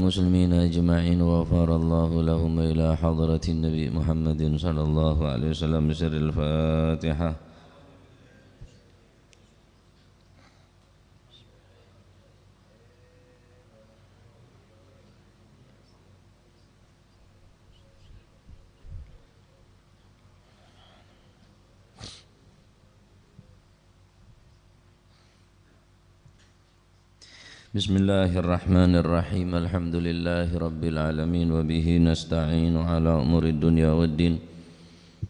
المسلمين أجمعين وغفر الله لهم إلى حضرة النبي محمد صلى الله عليه وسلم بسر الفاتحة. بسم الله الرحمن الرحيم الحمد لله رب العالمين وبه نستعين على أمور الدنيا والدين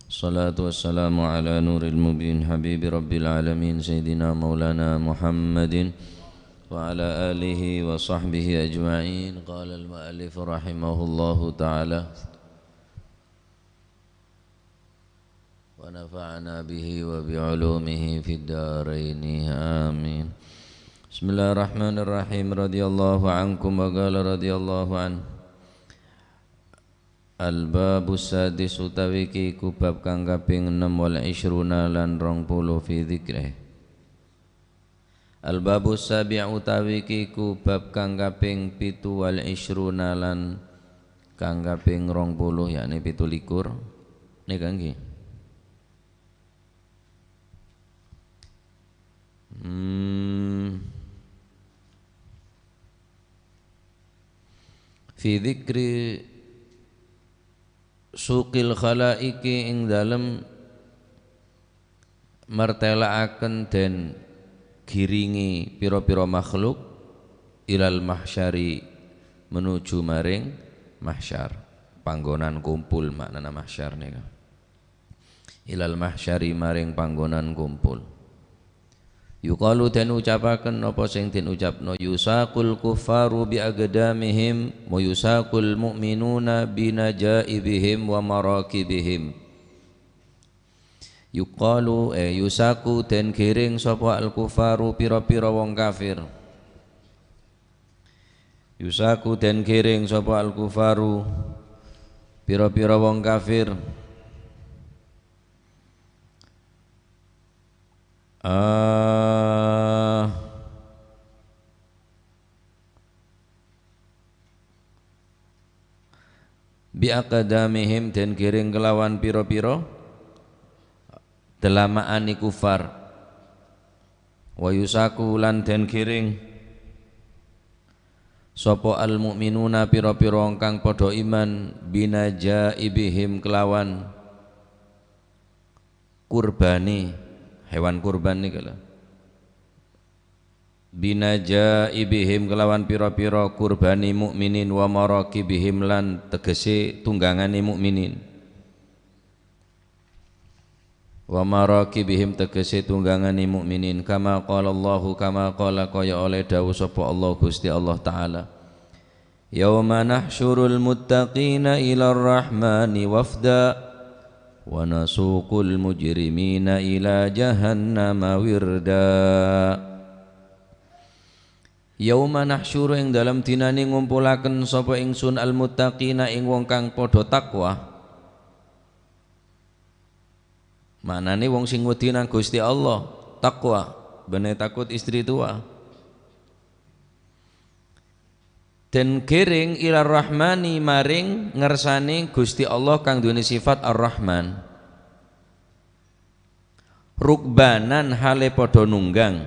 الصلاة والسلام على نور المبين حبيب رب العالمين سيدنا مولانا محمد وعلى آله وصحبه أجمعين. قال المؤلف رحمه الله تعالى ونفعنا به وبعلومه في الدارين آمين. Bismillahirrahmanirrahim. Radhiyallahu ankum wa qala radhiyallahu an. Al-babus sadis utawi ki kubab kang kaping 6 wal 20 lan 20 fi dzikrih. Al-babus sabi' utawi ki kubab kang kaping 7 wal 20 lan kang kaping 20 yakni 17 nika nggih. Fi dzikri suqil khalaiki ing dalem martelaaken den giringi pira-pira makhluk ilal mahsyari menuju maring mahsyar, panggonan kumpul maknana mahsyar nika. Ilal mahsyari maring panggonan kumpul. Yuqalu den ucapaken apa sing den ucapno yusaqul kuffaru bi agdamihim wa yusaqul mu'minuna bi najaibihim wa marakibihim. Yuqalu yusaku den giring sapa al kuffaru pira-pira wong kafir. Yusaku den giring sapa al kuffaru pira-pira wong kafir. Bi aqdamihim den giring kelawan pira-pira delamaani kufar. Wa yusaku lan den giring sapa al mukminuna pira-pira kang padha iman binajaibihim kelawan kurbani hewan kurban nih kalau binajaibihim kelawan pira-pira kurbani mukminin wa marakibihim lan tegese tunggangane mukminin wa marakibihim tegese tunggangane mukminin kama qala Allahu kama qala kaya oleh dawuh sapa Allah Gusti Allah taala yauma nahsyurul muttaqina ila rahmani wafda wa nasuqul mujrimina ila jahannama wirda. Yauma nahsyuru ing dalam dinane ngumpulaken sapa ingsun al muttaqina ing wong kang padha takwa. Manane wong sing wedi nang Gusti Allah, takwa, bene takut istri tua. Den giring ila rahmani maring ngersani Gusti Allah kang duweni sifat ar-Rahman. Rukbanan hale padha nunggang.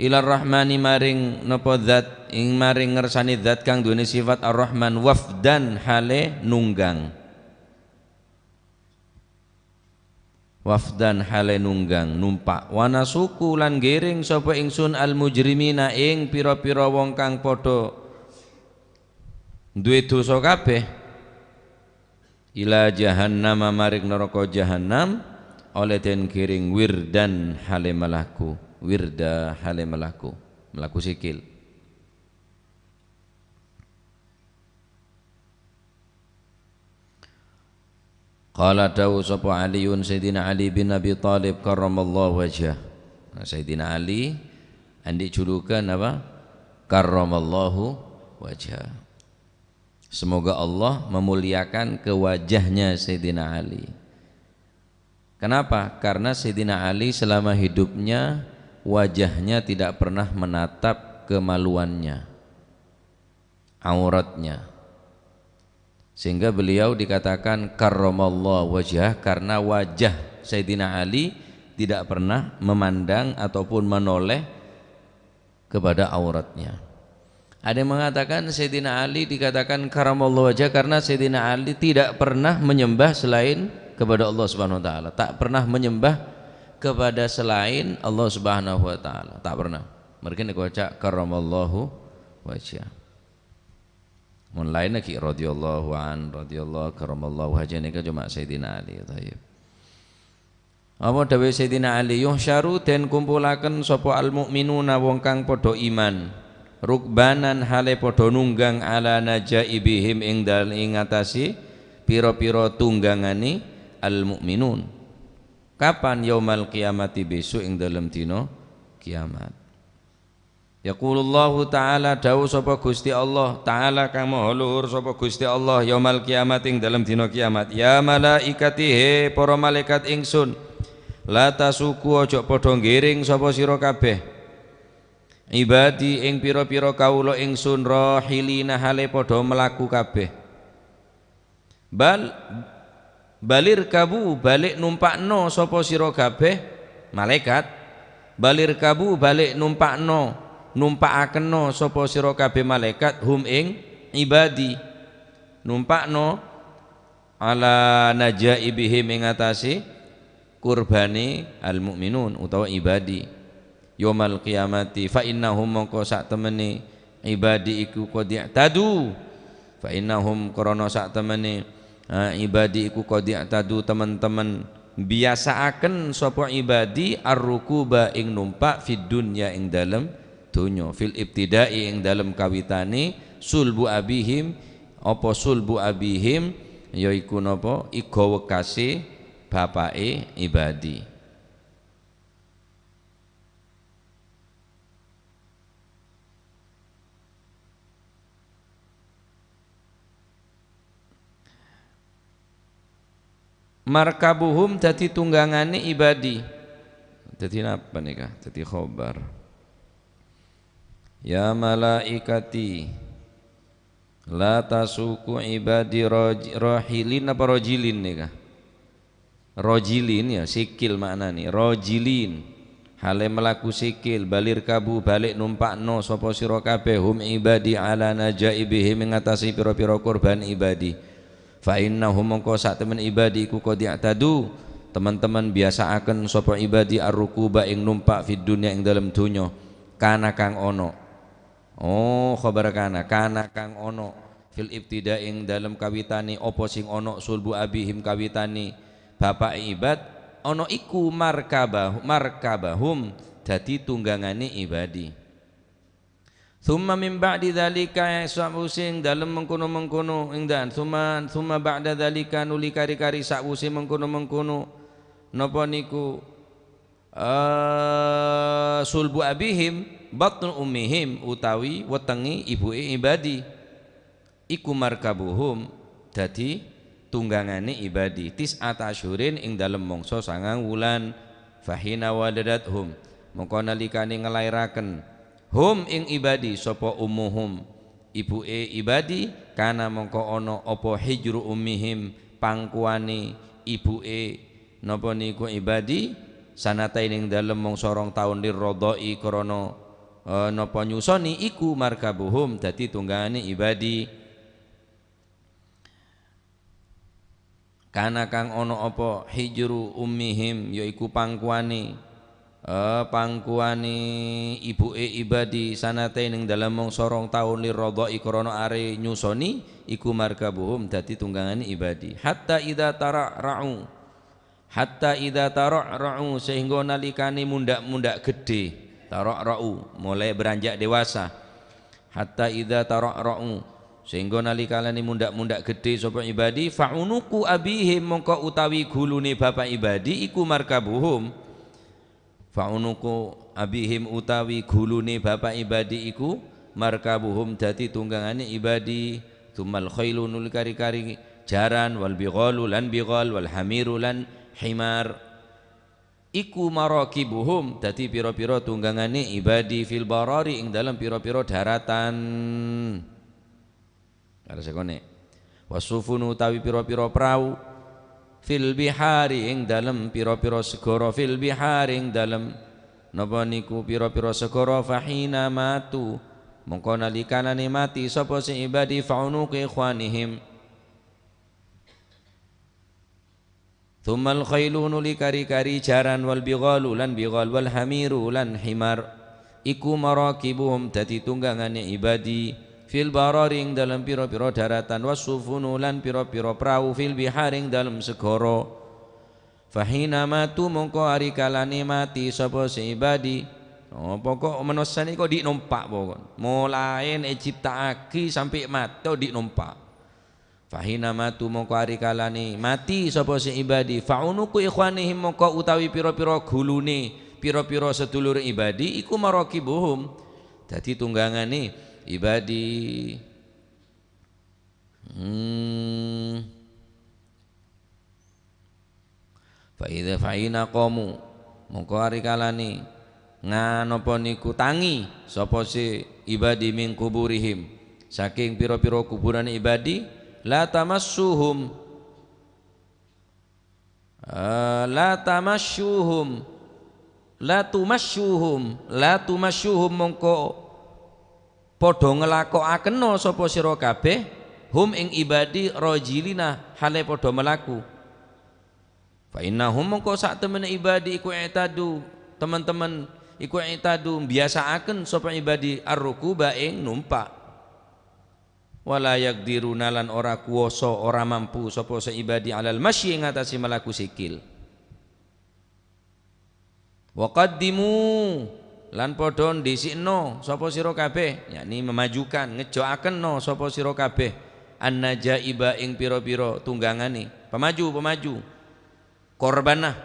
Ila rahmani maring napa zat ing maring ngersani zat kang duweni sifat ar-Rahman wafdan hale nunggang. Wafdan hale nunggang numpak wana suku lan giring sapa ingsun al mujrimina ing pira-pira wong kang padha duwe dosa kabeh ila jahannam maring neraka jahannam oleh den giring wirdan hale melaku wirda hale melaku sikil. Qala dawu sapa Aliun Sayyidina Ali bin Abi Thalib karramallahu wajhah. Nah, Sayyidina Ali andik julukan apa? Karramallahu wajhah. Semoga Allah memuliakan ke wajahnya Sayyidina Ali. Kenapa? Karena Sayyidina Ali selama hidupnya wajahnya tidak pernah menatap kemaluannya, auratnya. Sehingga beliau dikatakan karramallahu wajhah, karena wajah Sayyidina Ali tidak pernah memandang ataupun menoleh kepada auratnya. Ada yang mengatakan Sayyidina Ali dikatakan karramallahu wajhah karena Sayyidina Ali tidak pernah menyembah selain kepada Allah Subhanahu wa taala, tak pernah menyembah kepada selain Allah Subhanahu wa taala, tak pernah. Mereka dibaca karramallahu wajhah. Mun lain lagi radhiyallahu karramallahu wajhah nika cuma Sayyidina Ali. Tayyib. Apa dawuh Sayyidina Ali, yuhsyaru den kumpulaken sapa al mukminuna wong kang padha iman, rukbanan hale padha nunggang ala najaibihim ing dalem ing ngatasi pira-pira tunggangane al mukminun. Kapan? Yaumal qiyamati, besok ing dalem dina kiamat. Yaqulullahu ta'ala, dawuh sapa Gusti Allah ta'ala kang maha luhur sapa Gusti Allah, yaumal kiamat ing dalem dina kiamat, ya malaikati he para malaikat ingsun, la tasuku aja padha ngiring sapa sira kabeh, ibadi ing pira-pira kawula ingsun, rahilina hale padha mlaku kabeh, balir kabu balik numpakno sapa sira kabeh malaikat, balir kabu balik numpakakeno sapa sira kabeh malaikat, hum ing ibadi, numpakno ala najaibihim ing atase kurbani al mukminun utawa ibadi, yaumal qiyamati fa innahum mongko sak temene ibadi iku qad i'tadu, fa innahum krana sak temene ibadi iku qad i'tadu, teman-teman biasaaken sapa ibadi ar-rukuba ing numpak fid dunya ing dalem donya, fil ibtidai ing dalem kawitane sulbu abihim, apa sulbu abihim yaiku napa iga wekase bapake ibadi. Markabuhum dadi tunggangane ibadi, dadi napa nika, dadi khobar. Ya malaikati la tasuku ibadi rahilin apa rajilin nika, rajilin ya sikil maknane, rajilin hale melaku sikil, balir kabu balik numpakno sapa sira kabeh, hum ibadi ala najaibihim ing ngatasi pira-pira korban ibadi, fa innahum mongko sak temen ibadi ku qad i'tadu, teman-teman biasaaken sapa ibadi ar-rukuba ing numpak fid dunya ing dalem donya, kana kang ono, oh khabar kana kang ono fil ibtida ing dalem kawitane apa sing ono sulbu abihim kawitane bapak ibad, ono iku markabahum dadi tunggangane ibadi. Thumma min ba'di dzalika sa'using dalem mengkono-mengkono ing dan thumma ba'da dzalika nuli kari-kari sa'usi mengkono-mengkono napa niku sulbu abihim batnu ummihim utawi wetengi ibuke ibadi, iku markabuhum dadi tunggangane ibadi, tis'ata asyhurin ing dalem mangsa 9 wulan, fahina waladathum mongko nalikane ngelairaken hum ing ibadi sapa ummuhum ibuke ibadi, kana mongko ana apa hijru ummihim pangkuane ibuke napa niku ibadi, sanatain ing dalem mangsa 2 taun lirodoi krana napa nyusoni, iku markabuhum dadi tunggangane ibadi, kana kang ana apa hijru ummihim yaiku pangkuane ibuke ibadi, sanatain ing dalem mangsa 2 taun lirodoi krana are nyusoni, iku markabuhum dadi tunggangane ibadi, hatta idza tara'ra'u sehingga nalikane mundak-mundak gede, tara'ra'u mulai beranjak dewasa, hatta idza tara'ra'u sehingga nalikane mundak-mundak gede sapa ibadi, fa'unuku abihim mongko utawi gulune bapak ibadi, iku markabuhum, fa'unuku abihim utawi gulune bapak ibadi iku markabuhum dadi tunggangane ibadi, tumal khailu nul kari-kari jaran, wal bighalu lan bighal, wal hamiru lan himar, iku marakibuhum dadi pira-pira tunggangane ibadi fil barari ing dalam pira-pira daratan. Karo sekone wasufunu utawi pira-pira prau fil bihari ing dalam pira-pira segara fil bihari ing dalam napa niku pira-pira segara fahina matu mongko nalikanane mati sapa sing ibadi fa'unuqi ikhwanihim thummal khailunu likari-kari jaran wal bighalu lan bighal wal hamiru lan himar iku marakibuhum dadi tunggangane ibadi fil bararing dalam pira-pira daratan wasufunu lan pira-pira prau fil biharing dalam segara fahina matu mongko ari kalane mati sapa si ibadi pokok manusia ni kok dinompak pokok mulai ciptaake sampai mati dinompak fahina matu mongko ari kalane mati sapa si ibadi fa'unuku ikhwanihim mongko utawi pira-pira gulune pira-pira sedulur ibadi iku marakibuhum dadi tunggangane ibadi. Fa idza fa'ina qamu mongko ari kalane nganapa niku tangi sapa si ibadi min kuburihim saking pira-pira kuburan ibadi la tamassuhum la tumassuhum mongko padha nglakokaken sapa sira kabeh hum ing ibadi rajilina hale padha melaku fa innahum mongko sak temene ibadi iku i'tadu teman-teman iku i'tadu biasaaken sapa ibadi ar-rukuba ing numpak wala yaqdiruna lan ora kuwasa ora mampu sapa sa ibadi alal masyi ing atase melaku sikil wa qaddimu lan padha dhisikno sapa sira kabeh yakni memajukan ngejokaken sapa sira kabeh annajaiba ing pira-pira tunggangane pemaju korbanah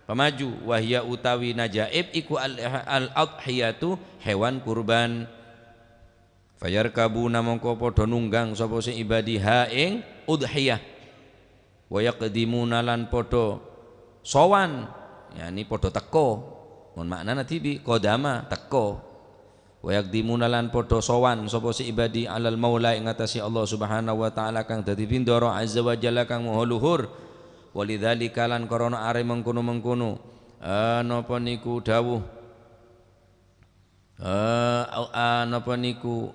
pemaju wahya utawi najaib iku al-adhiyatu hewan kurban fayarkabuna mongko padha nunggang sapa sing ibadi ha ing udhiyah wa yaqdimuna lan padha sowan yakni padha teka mun maknana tibi qadama teko wa yaqdimuna lan padha sowan sapa si ibadi alal maula ing atase Allah Subhanahu wa taala kang dadi pindoro azza wa jalla kang maha luhur walidzalika lan karana are mengkono-mengkono napa niku dawuh napa niku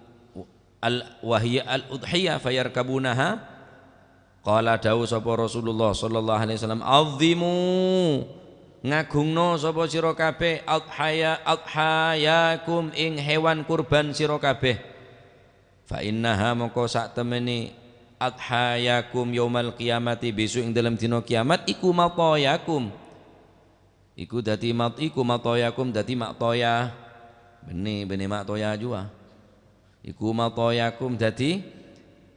al wahya al udhiyah fayarkabunaha qala dawuh sapa Rasulullah sallallahu alaihi wasallam azimu ngagungno sapa sira kabeh adhayakum ing hewan kurban sira kabeh fa innaha mongko sak temene adhayakum yaumal qiyamati besok ing dalam dina kiamat iku matayakum iku dadi matayakum dadi matoya bene matoya jua iku matayakum dadi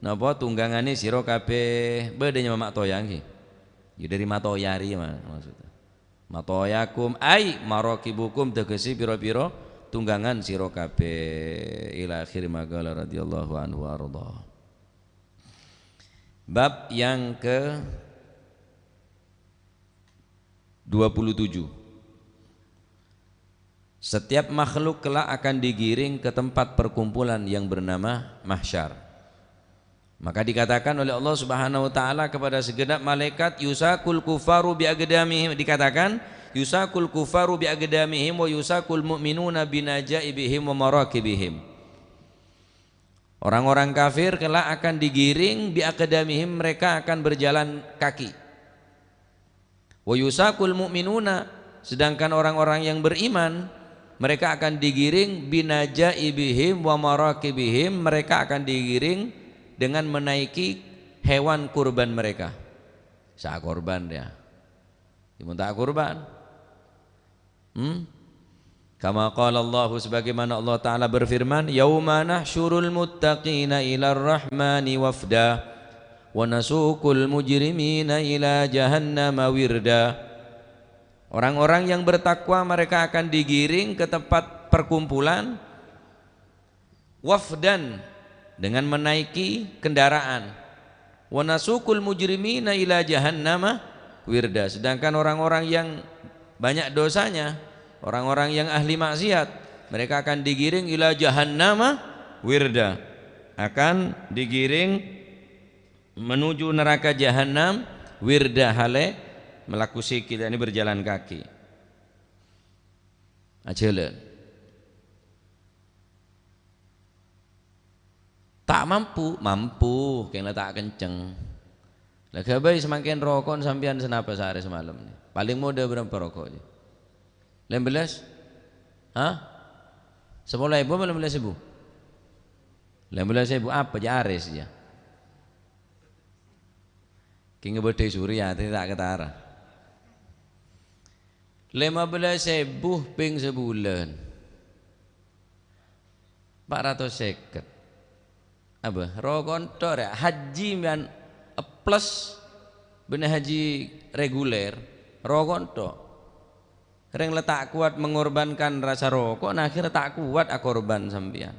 napa tunggangane sira kabeh bedene matoya nggih ya dari matoyari maksudnya matoyakum ay marakibukum tegesi pira-pira tunggangan sira kabeh ila akhir maqala radhiyallahu anhu warḍah. Bab yang ke 27. Setiap makhluk kelak akan digiring ke tempat perkumpulan yang bernama mahsyar. Maka dikatakan oleh Allah Subhanahu wa taala kepada segenap malaikat yusakul kufaru bi aqdamihim dikatakan yusakul kufaru bi aqdamihim wa yusakul mu'minuna binajaibihim wa marakibihim. Orang-orang kafir kelak akan digiring bi aqdamihim mereka akan berjalan kaki. Wa yusakul mu'minuna sedangkan orang-orang yang beriman mereka akan digiring binajaibihim wa marakibihim mereka akan digiring dengan menaiki hewan kurban mereka. Sa kurban ya. Diminta kurban. Kama qala Allah sebagaimana Allah taala berfirman, "Yauma nahsyurul muttaqina ilar rahmani wafda wa nasuqul mujrimina ila jahannama wirda." Orang-orang yang bertakwa mereka akan digiring ke tempat perkumpulan wafdan dengan menaiki kendaraan wa nasukul mujrimina ila jahannama wirda sedangkan orang-orang yang banyak dosanya. Orang-orang yang ahli maksiat, mereka akan digiring ila jahannama wirda, akan digiring menuju neraka jahanam wirda hale melaku sikil, ini berjalan kaki. Ajalan tak mampu kena tak kenceng. Lah gabai semakin rokok sampean senapa sehari semalam nih. Paling muda berapa rokok aja? 15? Hah? 10.000 apa 15.000? 15.000 apa aja ares ya? Kini berdei surya tidak ketara. 15.000 ping sebulan 450. Apa? Rokok tor ya? Haji dan plus benih haji reguler rokok tok. Reng letak kuat mengorbankan rasa rokok, nah akhirnya tak kuat korban sampean.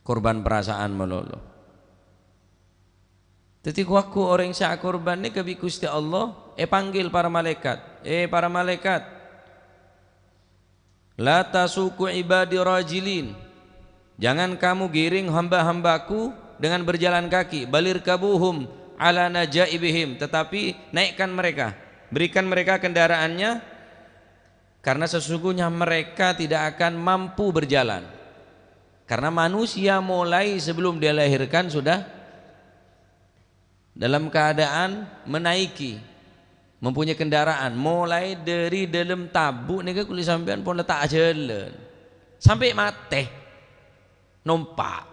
Korban perasaan melolo. Jadi waktu orang syak korban ni kebi Gusti Allah, panggil para malaikat. Para malaikat, la tasuku ibadi rajilin. Jangan kamu giring hamba-hambaku dengan berjalan kaki. Balir kabuhum ala najaibihim. Tetapi naikkan mereka, berikan mereka kendaraannya, karena sesungguhnya mereka tidak akan mampu berjalan. Karena manusia mulai sebelum dia lahirkan sudah dalam keadaan menaiki, mempunyai kendaraan. Mulai dari dalam tabuk ni ke kulit sampean pun letak jalan sampai mati numpak.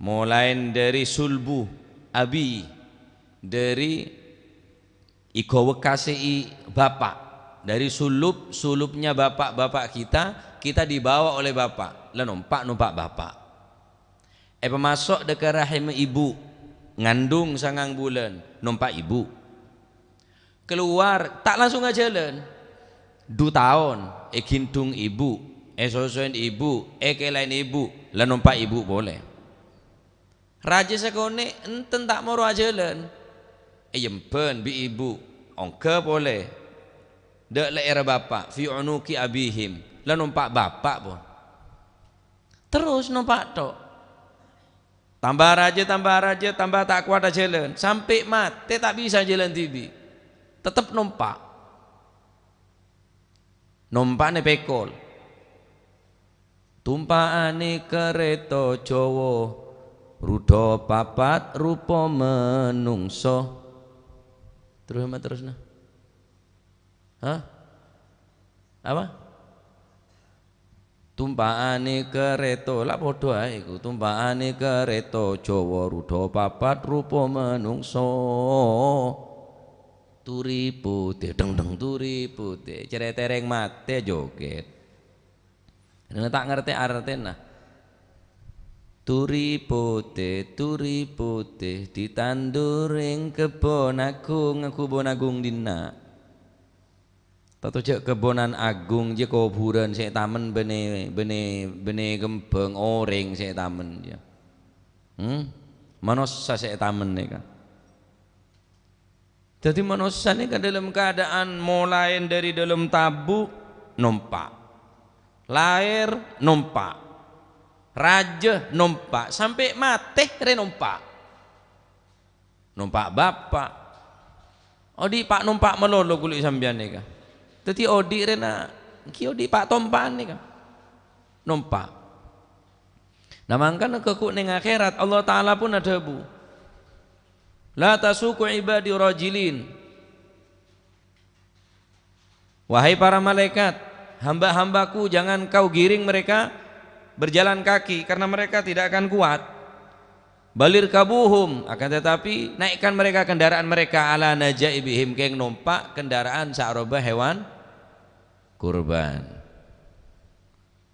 Mulai dari sulbu abi, dari iko wekasi bapak, dari sulubnya bapak kita dibawa oleh bapak, lah numpak bapak. Pemasok dekat rahim ibu, ngandung sangang bulan, numpak ibu. Keluar tak langsung aja jalan, 2 tahun, gintung ibu, sosoin ibu, kelain ibu, lah numpak ibu boleh. Raja sekone enten tak mau jalan, yempen bi ibu, ongke boleh. Dek leher bapak, fi unuki abihim, lah numpak bapak pun. Terus numpak tok. Tambah raja, tambah tak kuat jalan, sampai mati tak bisa jalan tibi, tetap numpak. Numpak ni pekol. Tumpakane kereta Jawa, rudha papat rupa menungso. Terus nah. Hah? Apa? Tumpakane kereta lah padha ae iku. Tumpakane kereta Jawa, rudha papat rupa menungso. Turi putih deng turi putih, ceretereng mate joget. Nek tak ngerti artena. Turi putih ditanduring kebon agung dina. Tato cek kebonan agung je kuburan sik tamen bene gembeng oreng sik tamen dia. Manusia sik tamen nih kan. Jadi manusia ini kan dalam keadaan mulai dari dalam tabuk numpak, lahir numpak, raja numpak, sampai mati numpak bapak. Odi pak numpak melolo kulit sambian nih kan. Jadi odi rena, ki odi pak tompan nih kan, numpak. Nah mangkana kekuk ning akhirat Allah Taala pun ada bu. La tasuku ibadi rajilin. Wahai para malaikat, hamba-hambaku jangan kau giring mereka berjalan kaki, karena mereka tidak akan kuat. Balir kabuhum, akan tetapi naikkan mereka kendaraan mereka ala najaibihim, keng numpak kendaraan sa'roba hewan kurban.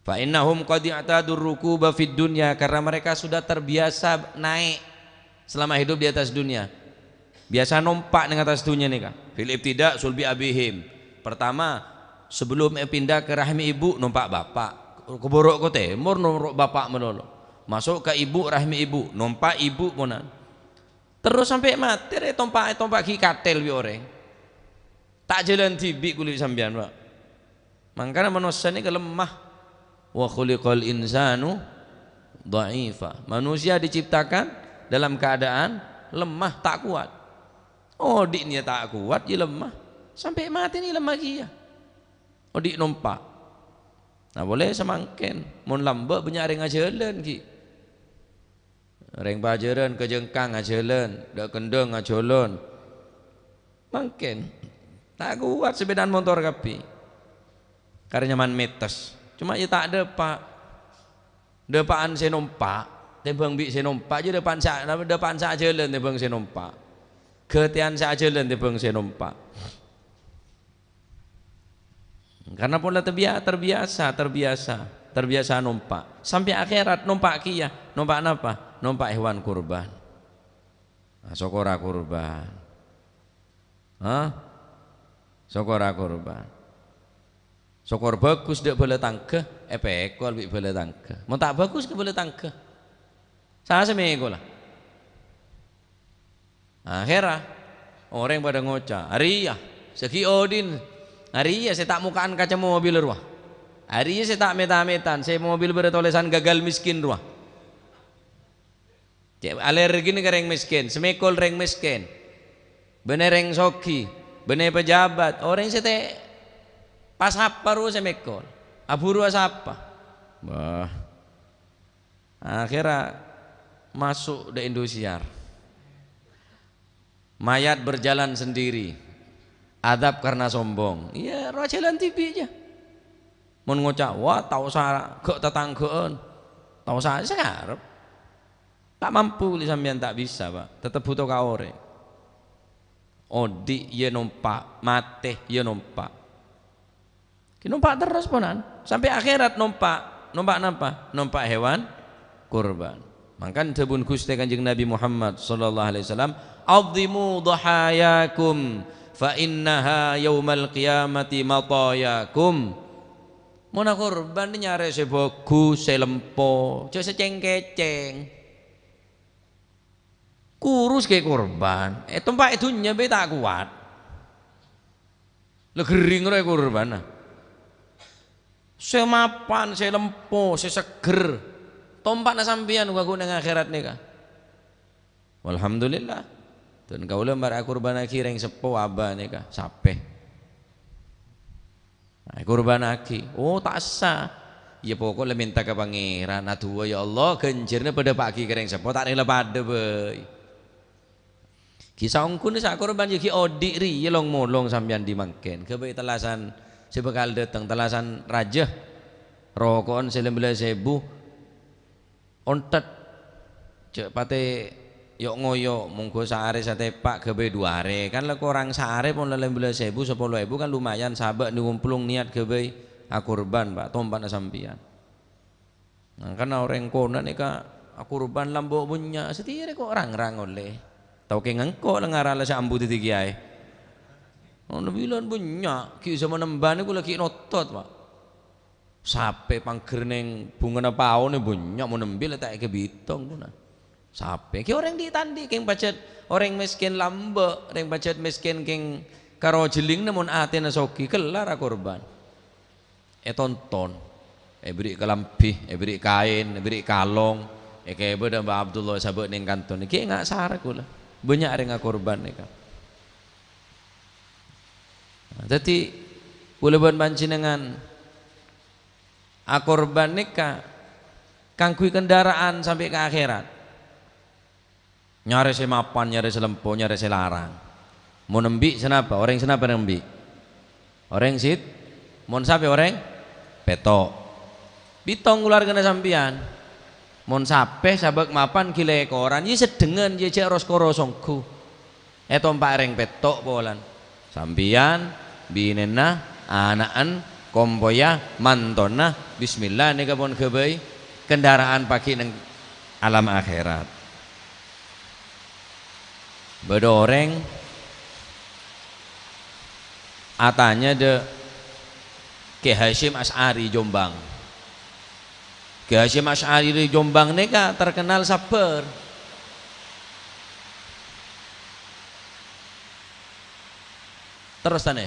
Fa innahum qad i'tadur rukuba fid dunya, karena mereka sudah terbiasa naik selama hidup di atas dunia. Biasa numpak di atas dunia nih kan. Fil ibtida sulbi abihim. Pertama sebelum pindah ke rahim ibu numpak bapak. Keborok ke timur numpak bapak menolong. Masuk ke ibu rahim ibu numpak ibu punan. Terus sampai mati tompak ki katel wi orang. tak jalan tibi kulit sampean Pak. Mangkana manusia ini lemah. Wa khuliqal insanu dha'ifa. Manusia diciptakan dalam keadaan lemah, tak kuat. Oh dik ni tak kuat, dia lemah. Sampai mati ni lemah dia. Oh dik nompak. Nah boleh semangken. Mun lambat banyak ring ajalan ki. Ring pajaran kejengkang ajalan, dak kendeng ajalan. Mangken. Tak kuat sepedaan motor kapi. Karena nyaman metes. Cuma dia tak ada pak. Depan saya nompak, tebang bi saya nompak je depan saya jalan tebang saya nompak. Ketian saya jalan tebang saya nompak. Karena pola terbiasa nompak. Sampai akhirat nompak kia, nompak apa? Nompak hewan kurban. Nah, sokora kurban. Sokora kurban. Sokor bagus dak boleh tangke, pekol bi boleh tangke. Mau tak bagus ke boleh tangke. Saya semego lah. Akhirnya orang pada ngocah, Ariyah, seki Odin, Ariyah saya tak mukaan kaca mobil ruah. Ariyah saya tak meta-metan, saya mobil bertulisan gagal miskin ruah. Cek alergi ni reng miskin, semekol reng miskin. Bener reng soki, bener pejabat, orang saya tak pas apa ru semekol, aburu apa? Bah, akhirnya masuk di Indosiar. Mayat berjalan sendiri, adab karena sombong. Iya, roh jalan TV aja. Mun ngocak, wah tahu saya kok tetanggaan, tahu saya ngarep. Tak mampu li sampean tak bisa Pak, tetap butuh kaore. Odi ye numpak, mate ye numpak. Numpak terus ponan sampai akhirat numpak napa? Numpak hewan kurban. Maka tebun Gusti Kanjeng Nabi Muhammad sallallahu alaihi wasallam, "Azzimu dhahayakum fa innaha yaumal qiyamati matayakum." Mun kurban nyare se bagus, se lempo, aja seceng-keceng. Kurus ke kurban. Tempat dunya be tak kuat. Le gering ora kurban. Saya mapan, saya lempo, saya seger. Tompak na sampian gua nang akhirat nika. Walhamdulillah. Dan kaula mar kurban aki reng sepo aba nika, sape. Nah, kurban aki. Oh tak sah. Ya pokoknya minta ke pangeran aduh ya Allah genjernya pada pagi kereng sepo tak rela pada bae. Kisah ongkun sak kurban iki odik ri long molong sampean dimangken. Kebe telasan sebekal datang telasan raja rokon 19.000 ontet cek pate yok ngoyo monggo sehari satepak kebe 2 hari kan lek orang sehari pun 19.000 10.000 kan lumayan sahabat ngumpulung niat kebe akurban Pak tompan sampian. Nah, karena orang kono nih kak akurban lambo punya setire kok orang oleh tau ke ngengko lengarala sa ambu titigiyai. Ono bilan banyak ki sama nembane ku lagi notot Pak. Sape pangger ning bunga paone banyak mau nembil tak ke bitong kuna. Sape ki orang ditandi keng pacet orang miskin lambe, orang pacet miskin keng karo jeling namun atena soki kelar korban. Tonton. Beri kelampi, beri kain, beri kalong. Kaya beda Mbak Abdullah sabuk ning kanton iki enggak sare kula. Banyak ring korban nika. Jadi bulan panjenengan akorban nikah kangkui kendaraan sampai ke akhirat nyari semapan nyari selempo nyari selarang mau nembi senapa orang senapa nembi orang sit mau sapi orang petok bitong ular kena sampian mau sape sabak mapan kile koran ye sedengan ye cek roskoro songku tompak reng petok bolan sampian binena anaan kompoya mantona bismillah nika pun kebai kendaraan pagi neng alam akhirat bedoreng atanya de Ki Hasyim Asy'ari Jombang. Ki Hasyim Asy'ari di Jombang nika terkenal sabar. Terus tane.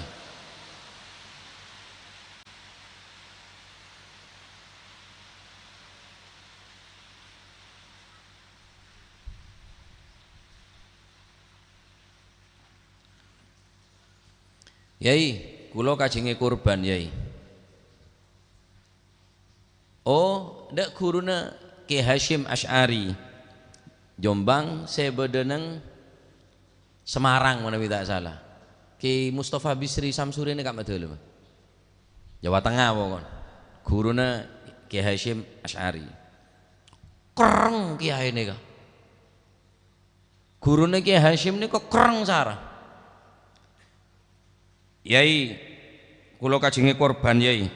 Yai, kula kajenge kurban Yai. Oh, ndak guruna Ki Hasyim Asy'ari. Jombang saya bedeneng Semarang menawi tak salah. Ki Mustafa Bisri Samsuri ini kak betul Pak. Jawa Tengah pokon. Guruna Ki Hasyim Asy'ari. Kereng kiai ini kak. Guruna Ki Hasyim ini kok kereng sarah. Yai, kula kajenge korban Yai.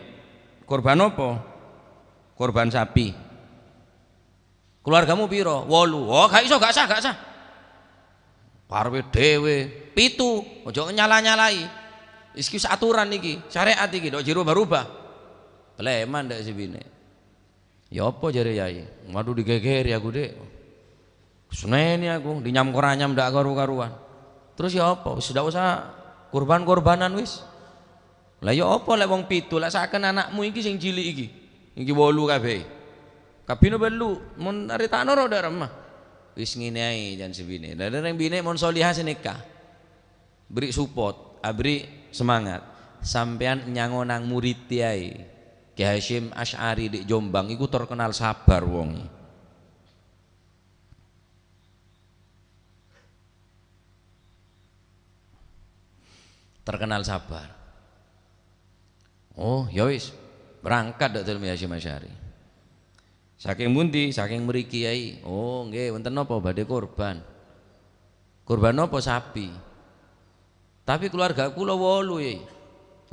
Korban apa? Korban sapi. Keluargamu piro? 8. Oh, gak iso, gak sah. Parwe dhewe 7. Ojo nyala-nyalai. Iki aturan iki, syariat iki, ndok jero berubah. Pleman ndak sibine. Ya apa jare Yai? Waduh digegeri aku, Dik. Seneni aku, dinyam koranyam ndak karu-karuan. Terus ya apa? Wis ndak usah kurban-kurbanan wis. Lah ya apa lek wong 7 lek saken anakmu iki sing cilik iki. Iki 8 kabeh. Kabine belu mun aritano ro ndak remah. Wis ngene ae jan sebine. Lah dereng bine mun solihah nikah. Beri support, beri semangat. Sampean nyangonang murid ae. Ki Hasyim Asy'ari di Jombang iku terkenal sabar wong. Terkenal sabar. Oh, ya wis. Berangkat dak Ki Hasyim Asy'ari. Saking pundi? Saking mriki Yai. Oh, nggih wonten napa badhe kurban. Kurban napa sapi. Tapi keluarga kula 8 Yai.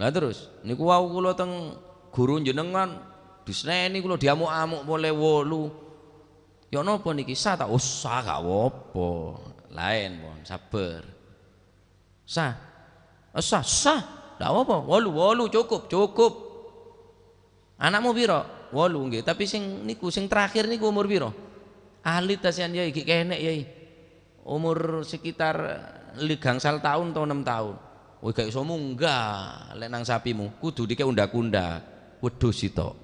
Lah terus niku wau kula teng guru jenengan disneni kula diamuk-amuk mulai 8. Ya napa niki sah ta? Usah gak apa-apa. Lain pon, sabar. Sah. Sah. Ndak apa-apa. 8 cukup. Anakmu piro? 8 nggih, tapi sing niku sing terakhir niku umur piro? Alit tasian Yai iki kenek Yai. Umur sekitar gangsal tahun atau 6 tahun. Woi gak iso munggah lek nang sapimu, kudu dike undak-undak. Wedhus sitok.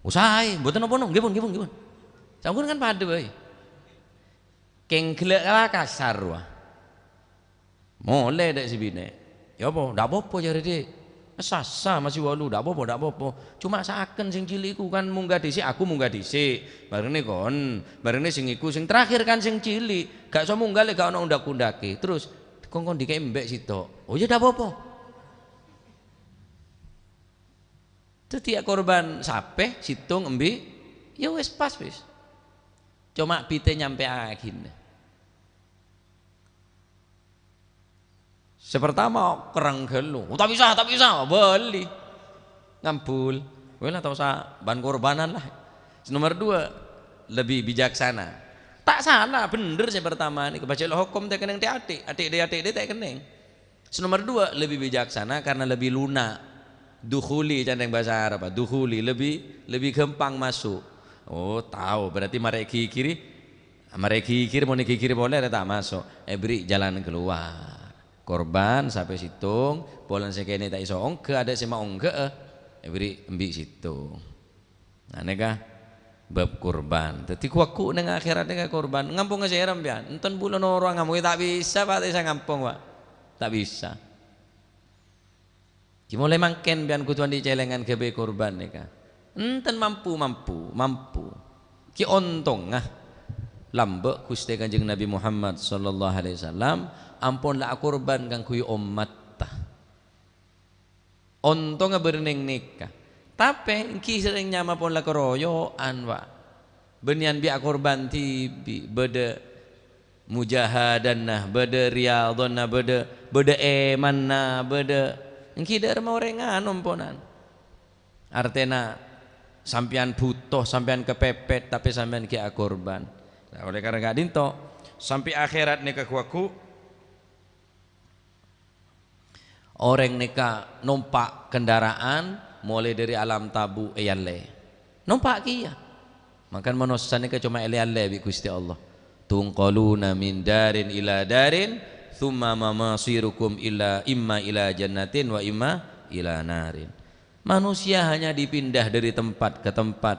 Usahae, mboten napa-napa, nggih pun. Sampun kan padhe wae. Keng gelek kasar wae. Mole dek sibine. Ya apa? Ndak apa-apa jare Dik. Sasa masih 8, ndak apa-apa. Cuma saken sing cilik iku kan munggah dhisik, aku munggah dhisik. Barene sing iku sing terakhir kan sing cilik. Gak iso munggah lek gak ono undak-undake. Terus kongkon dikek mbek sitok. Oh ya ndak apa-apa. Dadi korban sape, situng, embi, ya wis pas wis. Cuma pite nyampe akhir. Sepertama kereng gelu, tak bisa, beli ngampul, lah tau usah ban korbanan lah. Nomor 2 lebih bijaksana, tak salah bener sih pertama ini kebaca hukum tak keneng adik tak keneng. Nomor 2 lebih bijaksana karena lebih lunak, dukhuli candeng bahasa Arab, dukhuli lebih gampang masuk. Oh tahu berarti mereka kiri mau kiri boleh tak masuk, beri jalan keluar. Korban sampai situng, polan sekene tak iso ongke, ada sema ongke, beri embi situng. Nah neka bab korban. Tapi kuaku neng akhirat neka korban. Ngampung ngeserem pian. Enten bulan orang ngampung tak bisa pak, tak bisa ngampung pak, tak bisa. Mulai mangken pian kutuan di celengan kebe korban neka. Enten mampu. Ki ontong lambek Gusti Kanjeng Nabi Muhammad sallallahu alaihi wasallam. Ampun lah kurban kang kuy umat ta. Ontong bereneng nikah. Tapi ki sering nyama pun lah keroyoan wa. Benian bi kurban tibi beda mujahadanna beda riyadhanna beda emanna beda engki dar mau rengan omponan. Artena sampean butuh sampean kepepet tapi sampean ki kurban. Nah, oleh karena gak dinto sampai akhirat nikah kuaku orang neka numpak kendaraan mulai dari alam tabu eyale numpak kia makan manusia neka cuma ele bi Gusti Allah tungqaluna min darin ila darin thumma mamasirukum illa imma ila jannatin wa imma ila narin. Manusia hanya dipindah dari tempat ke tempat,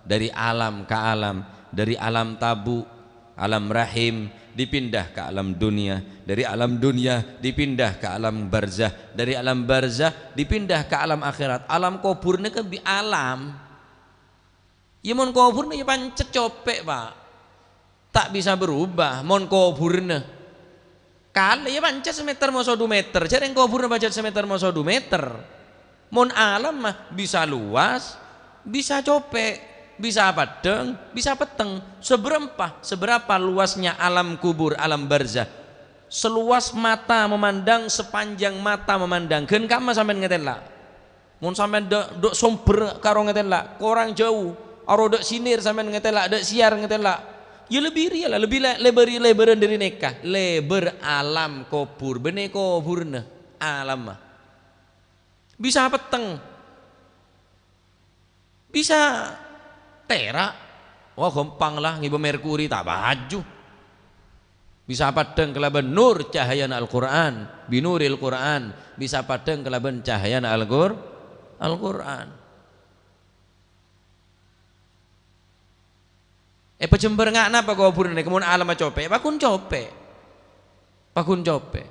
dari alam ke alam, dari alam tabu, alam rahim, dipindah ke alam dunia, dari alam dunia dipindah ke alam barzah, dari alam barzah dipindah ke alam akhirat. Alam kubur ini kan alam ya, mon kubur ini ya pancet copek pak, tak bisa berubah. Mon kubur ini kali ya pancet semeter mau 2 meter, jadi yang kubur ini pancet semeter mau 2 meter. Mon alam mah bisa luas, bisa copek, bisa padang, bisa peteng. Seberapa luasnya alam kubur, alam barzah? Seluas mata memandang, sepanjang mata memandang. Gen kama sampean ngeten lah. Mun sampean dok sumber karo ngeten lah, korang jauh. Aro dok sinir sampean ngeten lah, dok siar ngeten lah. Ya lebih real lah, lebih lebaran dari nikah. Lebar alam kubur, bene kuburna alam mah. Bisa peteng, bisa terak, wah gampang lah ngiba merkuri tak baju. Bisa padang kelaban nur cahaya Al-Quran, binuril Quran. Bisa padang kelaban cahaya Al-Quran. Pejember ngak napa kau burne kemun alam cope, pakun cope.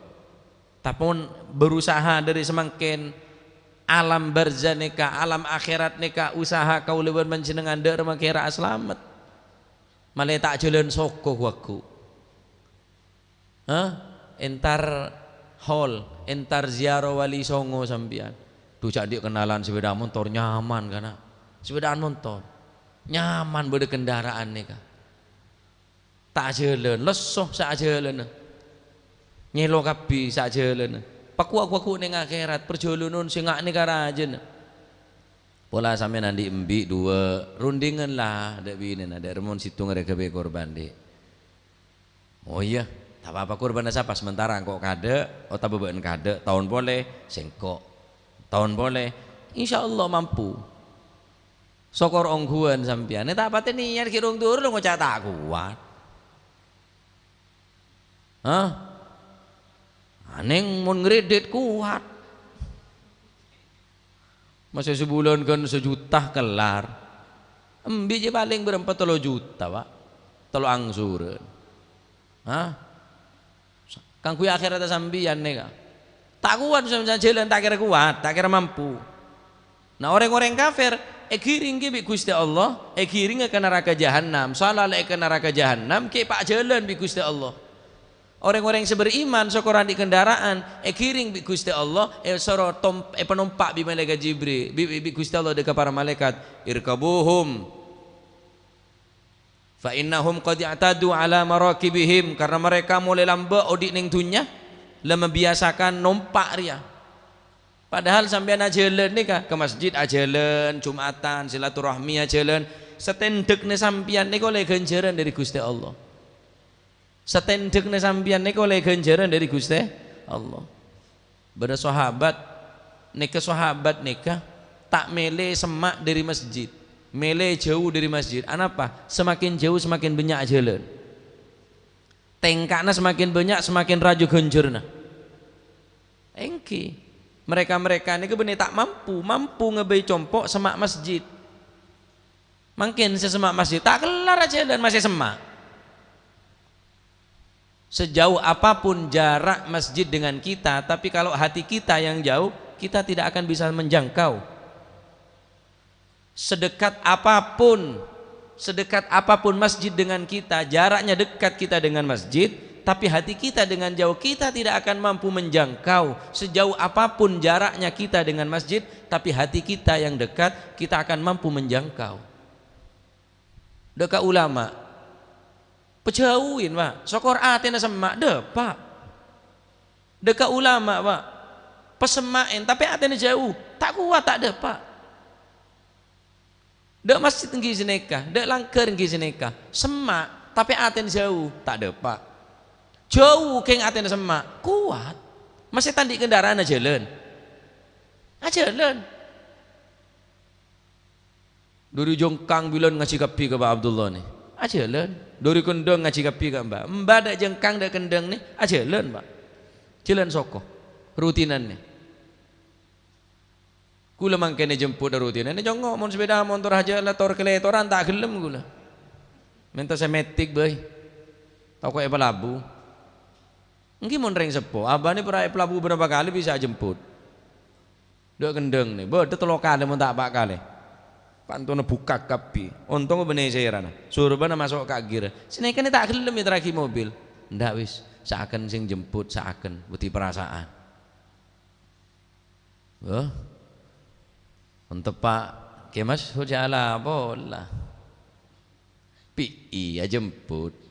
Tapun berusaha dari semakin alam barzah neka, alam akhirat neka, usaha kau leban menjenengan der makira selamat. Malah tak jalan soko waku. Entar hall, entar ziarah wali songo sampian. Duh cak kenalan sepeda motor nyaman kana. Sepeda motor nyaman berde kendaraan neka. Tak jalan, lesoh sak jalan. Nyelo kabi sak jalan. Paku ning akhirat perjalanan sing ngak negara aja. Pola sampe nanti embi 2 rundingan lah ada binen ada remon situ ngereka be korban dek. Oh iya, tak apa-apa korban siapa sementara kok kade, otak beban kade, tahun boleh sengkok, tahun boleh, insyaallah mampu. Sokor ongguan sampian, tak apa niat kirung tur lo ngocak tak kuat. Aneng mun ngredit kuat. Masa sebulan kan 1 juta kelar. Embi je paling berempat 3 juta pak. 3 angsuran. Kang kuy akhirat sambian neka. Tak kuat sama jalan tak kira kuat, tak kira mampu. Nah orang-orang kafir giring ke bi Gusti Allah, giring ke neraka jahanam. Salah ke neraka jahanam ke pak jalan bi Gusti Allah. Orang-orang yang beriman sokoran di kendaraan kiring bi Gusti Allah soro penumpang bi malaikat Jibril bi Gusti Allah dekat para malaikat irkabuhum fa innahum qad i'tadu ala marakibihim, karena mereka mulai lamba odik ning dunya lah membiasakan numpak ria. Padahal sampean ajalan nih kah ke masjid ajalan Jumatan silaturahmi ajalan setendekne sampean nih oleh ganjaran dari Gusti Allah. Setendekne sampeyan niku oleh ganjaran dari Gusti Allah. Bada sahabat nikah tak mele semak dari masjid, mele jauh dari masjid. Anapa? Semakin jauh semakin banyak jalan. Tengkakna semakin banyak semakin raju ganjarna. Engki mereka niku bener tak mampu ngebei compok semak masjid. Mungkin sesemak masjid tak kelar aja dan masih semak. Sejauh apapun jarak masjid dengan kita, tapi kalau hati kita yang jauh, kita tidak akan bisa menjangkau. Sedekat apapun masjid dengan kita, jaraknya dekat kita dengan masjid, tapi hati kita dengan jauh, kita tidak akan mampu menjangkau. Sejauh apapun jaraknya kita dengan masjid, tapi hati kita yang dekat, kita akan mampu menjangkau. Dekat ulama pejauhin pak, sokor atina semak pak, dekat ulama pak, pesemain tapi atina jauh, tak kuat tak ada pak. Dek masjid tinggi sineka, dek langker tinggi sineka, semak tapi atina jauh, tak ada pak. Jauh keng atina semak, kuat, masih tandi kendaraan jalan, jalan. Dari jongkang bilon ngaji kapi ke Pak Abdullah nih. Ajalan, dari kendeng ngaji kapi ke mbak ada jengkang ada kendeng nih, ajalan mbak. jalan soko rutinannya kula mangkene jemput rutinannya jongo mon sepeda motor aja lah tor keletoran tak gelem kula minta semetik bae tau kok pelabu nggih mon reng sepo abane perae pelabu berapa kali bisa jemput dok kendeng nih bede telo kali mon tak pak kali pantone buka kapi untung bener serana suruh masuk kagir sini kan tak gelem traki mobil ndak wis seakan sing jemput seakan beti perasaan untuk pak kemas hujala bola pi ya jemput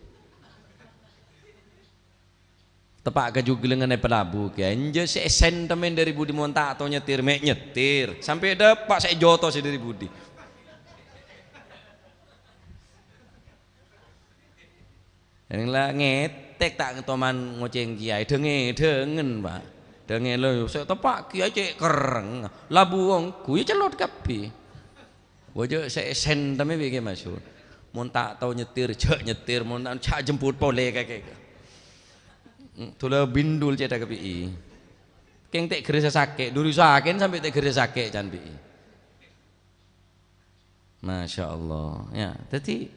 tepak kejugelengan pelabu ke anje sentimen dari budi monta atau nyetir mek nyetir sampai depak saya joto sih dari budi yang lah ngetek tak ngetoman ngoceng kiai dengen pak dengen lo saya tepak kiai cek kereng labu wong kuwi celot kapi wajah saya sentimen bikin masuk monta atau nyetir cek nyetir monta cak jemput pole kayak tula bindul cedak ke PI keng tek geresa sakit duri sakit sampai tek geresa sakit can PI Masya Allah ya jadi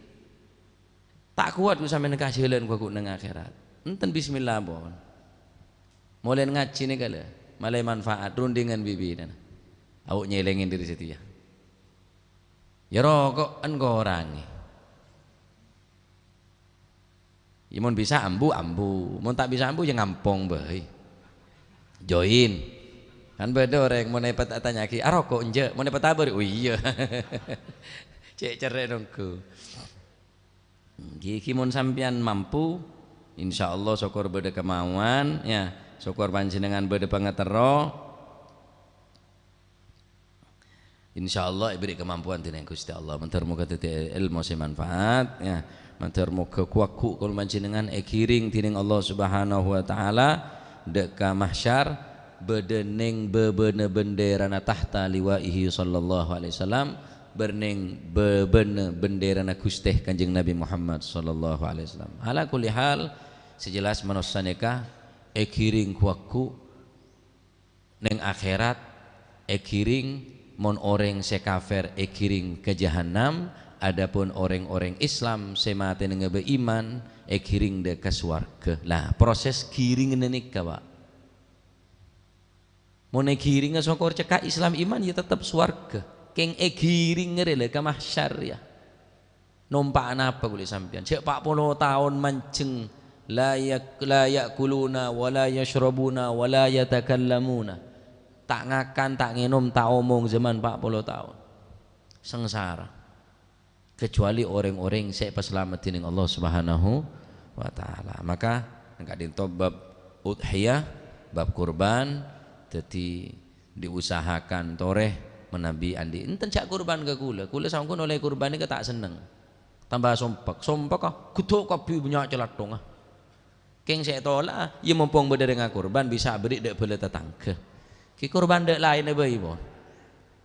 tak kuat ku sampai nekasih helen ku neng akhirat enten bismillah bon mulai ngaji nih kala malai manfaat rundingan bibi dan awak nyelengin diri situ ya rokok engkau orangi ya mon bisa ambu mon tak bisa ambu ya ngampong bae join kan beda orang mau nepet tanya ki rokok enje mau nepet tabur oh iya cek cerai dongku iki mon sampean mampu insyaallah syukur beda kemauan ya syukur panjenengan beda pangetero insyaallah ibri kemampuan dening Gusti Allah mentar muga dadi ilmu sing manfaat ya mantar muga kuaku kul panjenengan kiring dening Allah Subhanahu wa taala dek ka mahsyar bedening bebene benderana tahta liwaihi sallallahu alaihi wasallam berning bebene benderana Gusti Kanjeng Nabi Muhammad sallallahu alaihi wasallam ala kulli hal sejelas manusaneka kiring kuaku ning akhirat kiring mon orang sekafir kiring ke jahanam adapun orang-orang Islam semate nang beriman kiring de ke swarga lah proses kiring nenik Pak mon kiring sokor cekak Islam iman ya tetap swarga keng kiring ngere ke mahsyar ya numpak apa kulit sampean cek 40 tahun manceng la yakuluna wala yashrabuna wala yatakallamuna tak ngakan, tak nginum, tak omong zaman 40 tahun sengsara kecuali orang-orang saya selamat dengan Allah Subhanahu wa taala maka enggak dintob bab udhiyah bab kurban jadi diusahakan toreh menabi andi enten cak kurban ke kula sangkun oleh kurban ini tak seneng tambah sompak kutuk kopi banyak celatong keng saya tolak ya mumpung beda dengan kurban bisa beri dek bela tetangga ki kurban dek lain apa ibu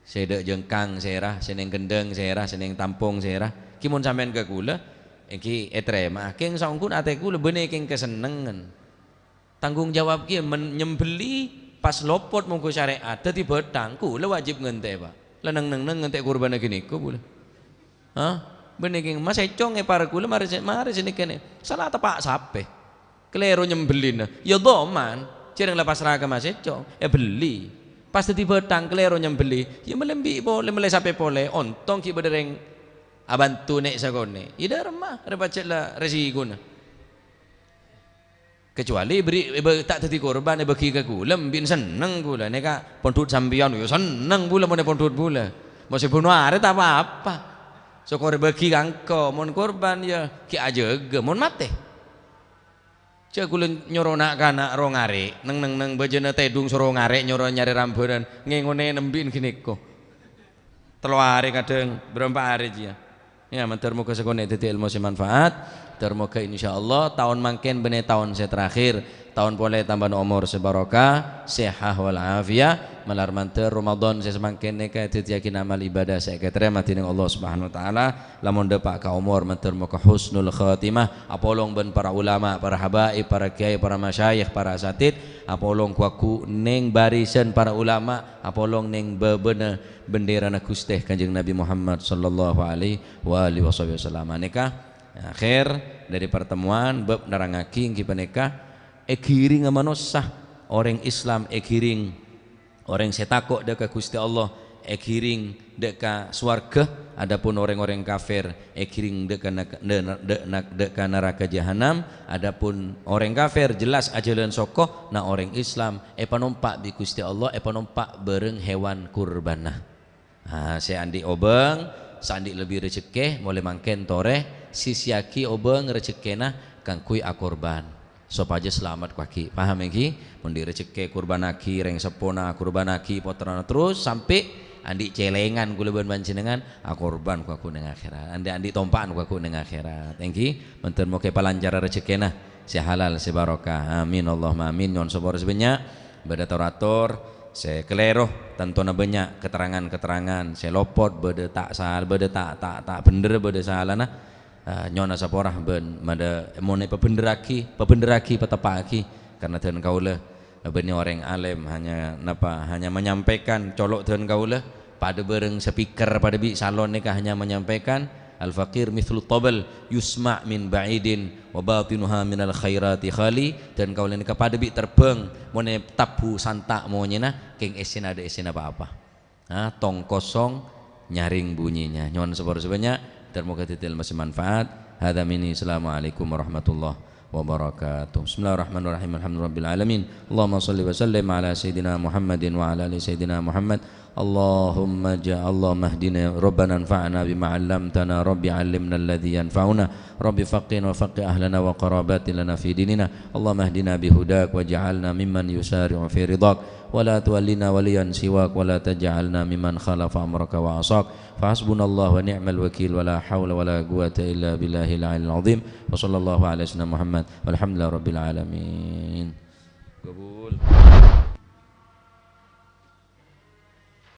saya dek jengkang serah seneng gendeng serah seneng tampung serah ki mun sampean ke kula ki etrema keng sangkun ate kula bener keng kesenengan tanggung jawab ki menyembeli pas lopot monggo syariat dadi bedang kula wajib ngente Pak leneng ngente kurban gini ku kula bener keng mas econg para kula mari sini kene salah tepak sape kelero nyembelin ya doman cereng lepas raga mas econg beli pas di betang kelero nyembeli ya melembi boleh mulai sampai pole ontong ki bedereng abantu nek sagone ida remah repacet lah resiguna kecuali beri tak tadi korban bagi ke kula bin seneng kula neka pondut sambian yo seneng pula mau pondut pula masih bunuh are tak apa-apa sokor bagi kangko mon korban ya ki aja mon mate cek kulen nyorona kana rongare neng bajana tedung sorongare nyoro nyari ramburan ngengone nembin gini kok telo hari kadang berapa hari aja ya mantar muka sekone titi ilmu manfaat termoga insyaallah tahun mangken bene tahun saya terakhir tahun pole tambah umur sebarokah sehat wal afiyah malar manter Ramadan saya semakin neka yakin amal ibadah saya keterima tining Allah Subhanahu wa taala lamun depak ka umur manter muka husnul khatimah apolong ben para ulama para habaib para kiai para masyayikh para asatid apolong kuaku neng barisan para ulama apolong neng bebena bendera na Gusti Kanjeng Nabi Muhammad sallallahu alaihi wasallam neka akhir dari pertemuan bab narangaki kipaneka giring manusia orang Islam giring orang setakok deka Gusti Allah giring deka swarga adapun orang-orang kafir giring deka neraka jahanam adapun orang kafir jelas ajalan sokoh na orang Islam panompak bi Gusti Allah panompak bareng hewan kurbanah saya andi obeng sandi lebih rezeki boleh mangken tore sisiaki obeng rezekena kang kui akorban sopaja selamat kaki paham ya ki mundi rezeki kurbanaki reng sepona kurbanaki potrana terus sampai andi celengan kula ben panjenengan akorban ku aku ning akhirat andi tompaan ku aku ning akhirat engki menten moga palancar rezekina si halal si barokah amin Allahumma amin nyon sabor sebanyak beda turatur saya keleroh tantona banyak keterangan-keterangan saya lopot beda tak sal beda tak bener beda salana nyona saporah ben mada mone pebenderaki petepaki karena dan kaula ben orang alim hanya menyampaikan colok dan kaula pada bareng speaker pada bi salon nikah hanya menyampaikan al faqir mithlu tabal yusma' min ba'idin wa batinuha minal khairati khali dan kaula nikah pada bi terbang mone tabu santak monyena keng esina ada esina apa-apa tong kosong nyaring bunyinya nyon sepor sebanyak termoga titil masih manfaat. Hadza minni assalamualaikum warahmatullahi wabarakatuh. Bismillahirrahmanirrahim. Alhamdulillahirabbil alamin. Allahumma shalli wa sallim ala sayidina Muhammadin wa ala ali sayidina Muhammad. Allahumma Allahumma hdina rabbana anfa'na bima 'allamtana rabbi 'allimna alladhi yanfa'una rabbi faqihna wa faqih ahlana wa qarabatina lana fi dinina Allahumma hdina bihudak waj'alna mimman yusari'u fi ridak wa la tuwallina waliyan siwak wa la taj'alna mimman khalafa amraka wa 'asak fahasbunallahu wa ni'mal wakil wa la hawla wa la quwwata illa billahil 'aliyyil 'azim wa sallallahu ala sayyidina Muhammad walhamdulillahi rabbil alamin. Qabul.